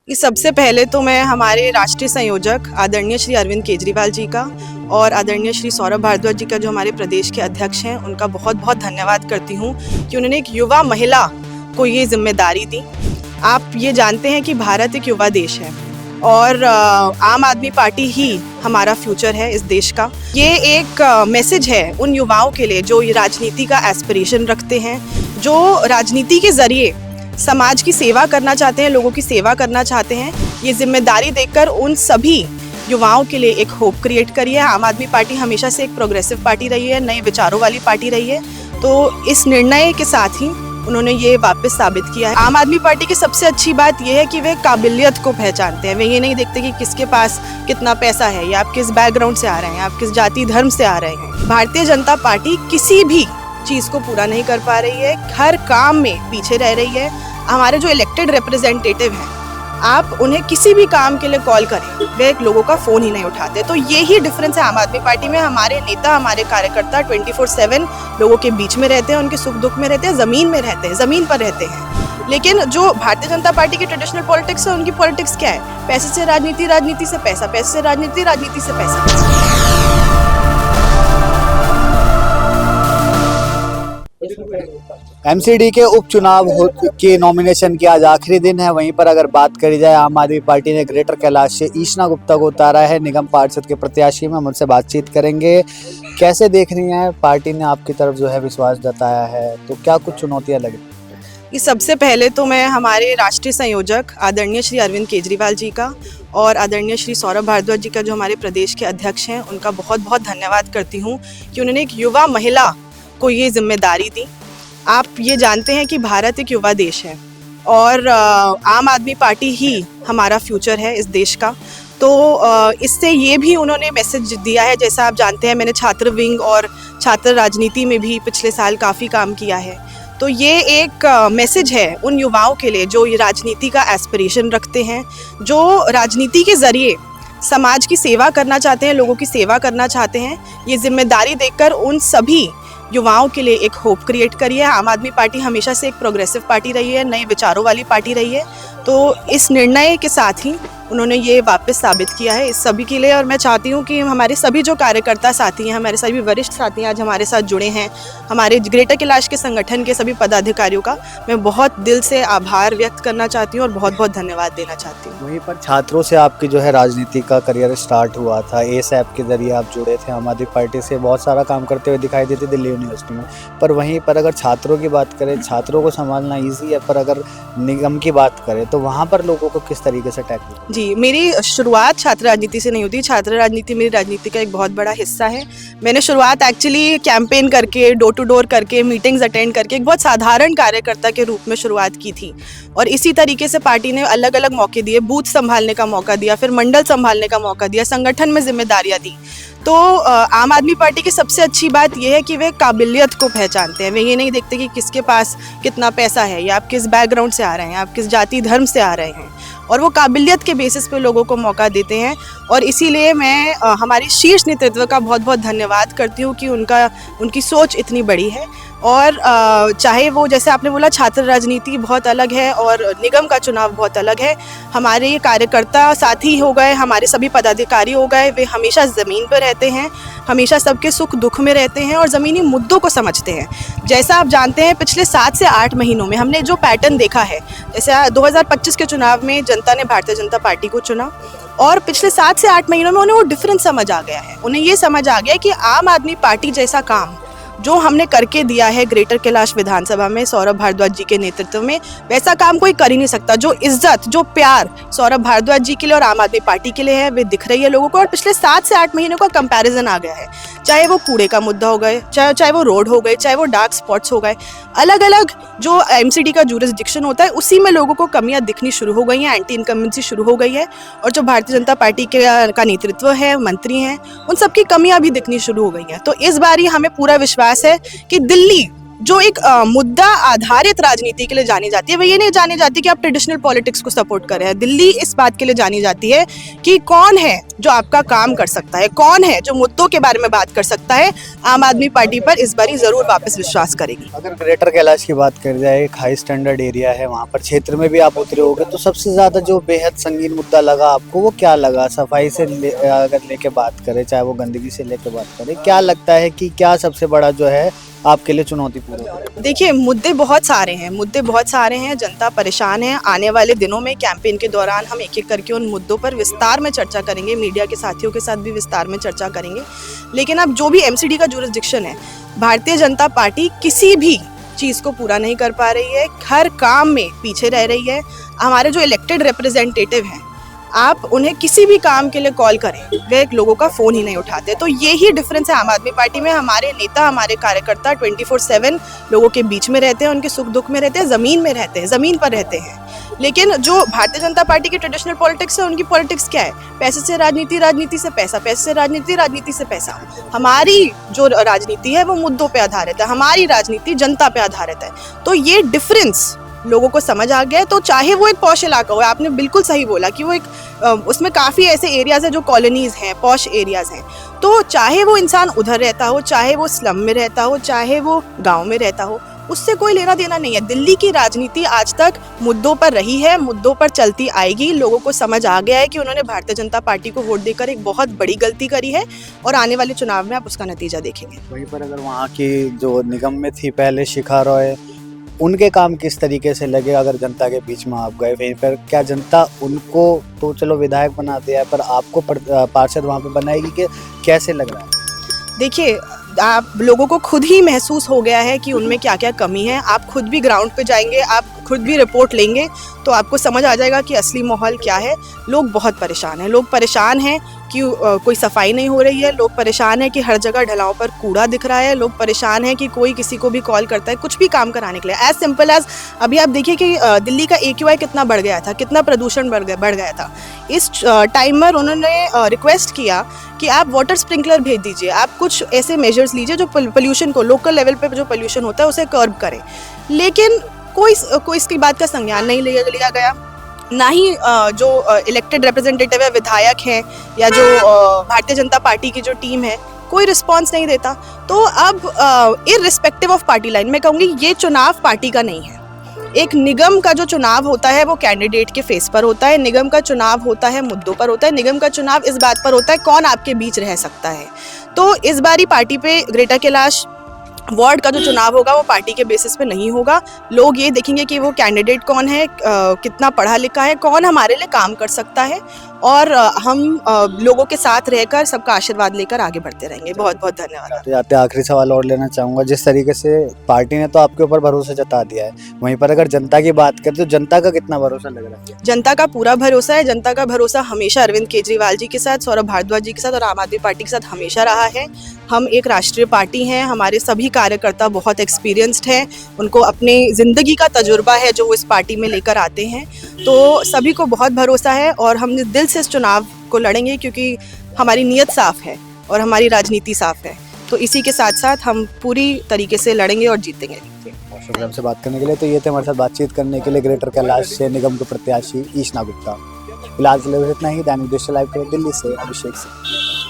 कि सबसे पहले तो मैं हमारे राष्ट्रीय संयोजक आदरणीय श्री अरविंद केजरीवाल जी का और आदरणीय श्री सौरभ भारद्वाज जी का जो हमारे प्रदेश के अध्यक्ष हैं उनका बहुत बहुत धन्यवाद करती हूँ कि उन्होंने एक युवा महिला को ये जिम्मेदारी दी। आप ये जानते हैं कि भारत एक युवा देश है और आम आदमी पार्टी ही हमारा फ्यूचर है इस देश का। ये एक मैसेज है उन युवाओं के लिए जो ये राजनीति का एस्पिरेशन रखते हैं, जो राजनीति के ज़रिए समाज की सेवा करना चाहते हैं, लोगों की सेवा करना चाहते हैं। ये जिम्मेदारी देकर उन सभी युवाओं के लिए एक होप क्रिएट करी है। आम आदमी पार्टी हमेशा से एक प्रोग्रेसिव पार्टी रही है, नए विचारों वाली पार्टी रही है, तो इस निर्णय के साथ ही उन्होंने ये वापस साबित किया है। आम आदमी पार्टी की सबसे अच्छी बात यह है कि वे काबिलियत को पहचानते हैं। वे ये नहीं देखते कि किसके पास कितना पैसा है या आप किस बैकग्राउंड से आ रहे हैं, आप किस जाति धर्म से आ रहे हैं। भारतीय जनता पार्टी किसी भी चीज़ को पूरा नहीं कर पा रही है, हर काम में पीछे रह रही है। हमारे जो इलेक्टेड रिप्रेजेंटेटिव हैं, आप उन्हें किसी भी काम के लिए कॉल करें, वे लोगों का फ़ोन ही नहीं उठाते। तो यही डिफरेंस है आम आदमी पार्टी में। हमारे नेता, हमारे कार्यकर्ता 24/7 लोगों के बीच में रहते हैं, उनके सुख दुख में रहते हैं, ज़मीन में रहते हैं, ज़मीन पर रहते हैं। लेकिन जो भारतीय जनता पार्टी की ट्रेडिशनल पॉलिटिक्स है, उनकी पॉलिटिक्स क्या है? पैसे से राजनीति, राजनीति से पैसा, पैसे से राजनीति, राजनीति से पैसा। एमसीडी के उपचुनाव के नॉमिनेशन के आज आखिरी दिन है। वहीं पर अगर बात करी जाए, आम आदमी पार्टी ने ग्रेटर कैलाश से ईशना गुप्ता को उतारा है निगम पार्षद के प्रत्याशी में। हम उनसे बातचीत करेंगे। कैसे देख रही हैं, पार्टी ने आपकी तरफ जो है विश्वास जताया है, तो क्या कुछ चुनौतियां लगी? कि सबसे पहले तो मैं हमारे राष्ट्रीय संयोजक आदरणीय श्री अरविंद केजरीवाल जी का और आदरणीय श्री सौरभ भारद्वाज जी का जो हमारे प्रदेश के अध्यक्ष हैं उनका बहुत बहुत धन्यवाद करती हूँ कि उन्होंने एक युवा महिला को ये जिम्मेदारी दी। आप ये जानते हैं कि भारत एक युवा देश है और आम आदमी पार्टी ही हमारा फ्यूचर है इस देश का। तो इससे ये भी उन्होंने मैसेज दिया है। जैसा आप जानते हैं, मैंने छात्र विंग और छात्र राजनीति में भी पिछले साल काफ़ी काम किया है। तो ये एक मैसेज है उन युवाओं के लिए जो ये राजनीति का एस्पिरेशन रखते हैं, जो राजनीति के ज़रिए समाज की सेवा करना चाहते हैं, लोगों की सेवा करना चाहते हैं। ये जिम्मेदारी देकर उन सभी युवाओं के लिए एक होप क्रिएट करी है। आम आदमी पार्टी हमेशा से एक प्रोग्रेसिव पार्टी रही है, नए विचारों वाली पार्टी रही है, तो इस निर्णय के साथ ही उन्होंने ये वापस साबित किया है इस सभी के लिए। और मैं चाहती हूँ कि हमारे सभी जो कार्यकर्ता साथी हैं, हमारे सभी वरिष्ठ साथी आज हमारे साथ जुड़े हैं, हमारे ग्रेटर कैलाश के संगठन के सभी पदाधिकारियों का मैं बहुत दिल से आभार व्यक्त करना चाहती हूँ और बहुत बहुत धन्यवाद देना चाहती हूँ। वहीं पर छात्रों से आपकी जो है राजनीति का करियर स्टार्ट हुआ था, एसएप के जरिए आप जुड़े थे, आम आदमी पार्टी से बहुत सारा काम करते हुए दिखाई देते दिल्ली यूनिवर्सिटी में। पर वहीं पर अगर छात्रों की बात करें, छात्रों को संभालना ईजी है, पर अगर निगम की बात करें तो वहाँ पर लोगों को किस तरीके से टैकल? जी, मेरी शुरुआत छात्र राजनीति से नहीं होती। छात्र राजनीति मेरी राजनीति का एक बहुत बड़ा हिस्सा है। मैंने शुरुआत एक्चुअली कैंपेन करके, डोर टू डोर करके, मीटिंग्स अटेंड करके एक बहुत साधारण कार्यकर्ता के रूप में शुरुआत की थी। और इसी तरीके से पार्टी ने अलग अलग मौके दिए, बूथ संभालने का मौका दिया, फिर मंडल संभालने का मौका दिया, संगठन में जिम्मेदारियां दी। तो आम आदमी पार्टी की सबसे अच्छी बात यह है कि वे काबिलियत को पहचानते हैं। वे ये नहीं देखते कि किसके पास कितना पैसा है या आप किस बैकग्राउंड से आ रहे हैं, आप किस जाति धर्म से आ रहे हैं, और वो काबिलियत के बेसिस पे लोगों को मौका देते हैं। और इसीलिए मैं हमारी शीर्ष नेतृत्व का बहुत बहुत धन्यवाद करती हूँ कि उनकी सोच इतनी बड़ी है। और चाहे वो, जैसे आपने बोला, छात्र राजनीति बहुत अलग है और निगम का चुनाव बहुत अलग है। हमारे कार्यकर्ता साथी हो गए, हमारे सभी पदाधिकारी हो गए, वे हमेशा ज़मीन पर रहते हैं, हमेशा सबके सुख दुख में रहते हैं और ज़मीनी मुद्दों को समझते हैं। जैसा आप जानते हैं, पिछले 7 से 8 महीनों में हमने जो पैटर्न देखा है, जैसे 2025 के चुनाव में जनता ने भारतीय जनता पार्टी को चुना और पिछले 7 से 8 महीनों में उन्हें वो डिफरेंस समझ आ गया है। उन्हें ये समझ आ गया कि आम आदमी पार्टी जैसा काम जो हमने करके दिया है ग्रेटर कैलाश विधानसभा में सौरभ भारद्वाज जी के नेतृत्व में, वैसा काम कोई कर ही नहीं सकता। जो इज्जत, जो प्यार सौरभ भारद्वाज जी के लिए और आम आदमी पार्टी के लिए है, वे दिख रही है लोगों को। और पिछले 7 से 8 महीनों का कंपैरिजन आ गया है, चाहे वो कूड़े का मुद्दा हो गए, चाहे वो रोड हो गए, चाहे वो डार्क स्पॉट्स हो गए, अलग अलग जो एमसीडी का जुरिसडिक्शन होता है उसी में लोगों को कमियां दिखनी शुरू हो गई हैं, एंटी इनकम्बेंसी शुरू हो गई है। और जो भारतीय जनता पार्टी का नेतृत्व है, मंत्री हैं, उन सबकी कमियां भी दिखनी शुरू हो गई हैं। तो इस बार ही हमें पूरा विश्वास है कि दिल्ली जो एक मुद्दा आधारित राजनीति के लिए जानी जाती है, वो ये नहीं जानी जाती कि आप ट्रेडिशनल पॉलिटिक्स को सपोर्ट कर रहे हैं। दिल्ली इस बात के लिए जानी जाती है कि कौन है जो आपका काम कर सकता है, कौन है जो मुद्दों के बारे में बात कर सकता है। आम आदमी पार्टी पर इस बारी जरूर वापस विश्वास करेगी। अगर ग्रेटर कैलाश की बात करी जाए, एक हाई स्टैंडर्ड एरिया है, वहाँ पर क्षेत्र में भी आप उतरे होगे, तो सबसे ज्यादा जो बेहद संगीन मुद्दा लगा आपको वो क्या लगा? सफाई से अगर लेके बात करें, चाहे वो गंदगी से लेके बात करें, क्या लगता है कि क्या सबसे बड़ा जो है आपके लिए चुनौतीपूर्ण है? देखिए, मुद्दे बहुत सारे हैं, जनता परेशान है। आने वाले दिनों में कैंपेन के दौरान हम एक एक करके उन मुद्दों पर विस्तार में चर्चा करेंगे, मीडिया के साथियों के साथ भी विस्तार में चर्चा करेंगे। लेकिन अब जो भी एमसीडी का जुरिस्डिक्शन है, भारतीय जनता पार्टी किसी भी चीज़ को पूरा नहीं कर पा रही है, हर काम में पीछे रह रही है। हमारे जो इलेक्टेड रिप्रेजेंटेटिव हैं, आप उन्हें किसी भी काम के लिए कॉल करें, वे लोगों का फ़ोन ही नहीं उठाते। तो ये ही डिफरेंस है आम आदमी पार्टी में। हमारे नेता, हमारे कार्यकर्ता 24/7 लोगों के बीच में रहते हैं, उनके सुख दुख में रहते हैं, ज़मीन में रहते हैं, ज़मीन पर रहते हैं। लेकिन जो भारतीय जनता पार्टी की ट्रेडिशनल पॉलिटिक्स है, उनकी पॉलिटिक्स क्या है? पैसे से राजनीति, राजनीति से पैसा, पैसे से राजनीति, राजनीति से पैसा। हमारी जो राजनीति है वो मुद्दों पे आधारित है, हमारी राजनीति जनता पे आधारित है। तो ये डिफरेंस लोगों को समझ आ गया है। तो चाहे वो एक पॉश इलाका हो, आपने बिल्कुल सही बोला कि वो एक उसमें काफ़ी ऐसे एरियाज़ हैं जो कॉलोनीज़ हैं, पॉश एरियाज़ हैं। तो चाहे वो इंसान उधर रहता हो, चाहे वो स्लम में रहता हो, चाहे वो गांव में रहता हो, उससे कोई लेना देना नहीं है। दिल्ली की राजनीति आज तक मुद्दों पर रही है, मुद्दों पर चलती आएगी। लोगों को समझ आ गया है कि उन्होंने भारतीय जनता पार्टी को वोट देकर एक बहुत बड़ी गलती करी है, और आने वाले चुनाव में आप उसका नतीजा देखेंगे। वहीं पर अगर वहाँ की जो निगम में थी पहले शिखा रॉय, उनके काम किस तरीके से लगे? अगर जनता के बीच में आप गए वहीं पर, क्या जनता उनको तो चलो विधायक बना दिया है, पर आपको पार्षद वहाँ पे बनाएगी कि कैसे लग रहा है? देखिए, आप लोगों को खुद ही महसूस हो गया है कि उनमें क्या क्या कमी है। आप खुद भी ग्राउंड पे जाएंगे, आप खुद भी रिपोर्ट लेंगे, तो आपको समझ आ जाएगा कि असली माहौल क्या है। लोग बहुत परेशान हैं। लोग परेशान हैं कि कोई सफाई नहीं हो रही है। लोग परेशान हैं कि हर जगह ढलानों पर कूड़ा दिख रहा है। लोग परेशान हैं कि कोई किसी को भी कॉल करता है कुछ भी काम कराने के लिए। एज सिंपल एज अभी आप देखिए कि दिल्ली का AQI कितना बढ़ गया था, कितना प्रदूषण बढ़ गया था। इस टाइम पर उन्होंने रिक्वेस्ट किया कि आप वाटर स्प्रिंकलर भेज दीजिए, आप कुछ ऐसे मेजर्स लीजिए जो पोल्यूशन को, लोकल लेवल पे जो पोल्यूशन होता है उसे कर्ब करें। लेकिन कोई इसकी बात का संज्ञान नहीं लिया गया। ना ही जो इलेक्टेड रिप्रेजेंटेटिव है, विधायक हैं, या जो भारतीय जनता पार्टी की जो टीम है, कोई रिस्पांस नहीं देता। तो अब इररिस्पेक्टिव ऑफ पार्टी लाइन, मैं कहूँगी ये चुनाव पार्टी का नहीं है। एक निगम का जो चुनाव होता है वो कैंडिडेट के फेस पर होता है, निगम का चुनाव होता है मुद्दों पर होता है, निगम का चुनाव इस बात पर होता है कौन आपके बीच रह सकता है। तो इस बारी पार्टी पे ग्रेटर कैलाश वार्ड का जो चुनाव होगा वो पार्टी के बेसिस पे नहीं होगा। लोग ये देखेंगे कि वो कैंडिडेट कौन है, कितना पढ़ा लिखा है, कौन हमारे लिए काम कर सकता है, और हम लोगों के साथ रहकर सबका आशीर्वाद लेकर आगे बढ़ते रहेंगे। बहुत बहुत धन्यवाद। जाते आखिरी सवाल और लेना चाहूँगा, जिस तरीके से पार्टी ने तो आपके ऊपर भरोसा जता दिया है, वहीं पर अगर जनता की बात करें तो जनता का कितना भरोसा लग रहा है? जनता का पूरा भरोसा है। जनता का भरोसा हमेशा अरविंद केजरीवाल जी के साथ, सौरभ भारद्वाज जी के साथ और आम आदमी पार्टी के साथ हमेशा रहा है। हम एक राष्ट्रीय पार्टी हैं, हमारे सभी कार्यकर्ता बहुत एक्सपीरियंस्ड हैं, उनको अपनी ज़िंदगी का तजुर्बा है जो वो इस पार्टी में लेकर आते हैं। तो सभी को बहुत भरोसा है और हम दिल से इस चुनाव को लड़ेंगे, क्योंकि हमारी नीयत साफ़ है और हमारी राजनीति साफ़ है। तो इसी के साथ साथ हम पूरी तरीके से लड़ेंगे और जीतेंगे। बहुत शुक्रिया हमसे बात करने के लिए। तो ये थे हमारे साथ बातचीत करने के लिए ग्रेटर कैलाश से निगम के प्रत्याशी ईशना गुप्ता। फिलहाल के लिए इतना ही। दैनिक देश लाइव के दिल्ली से अभिषेक सिंह।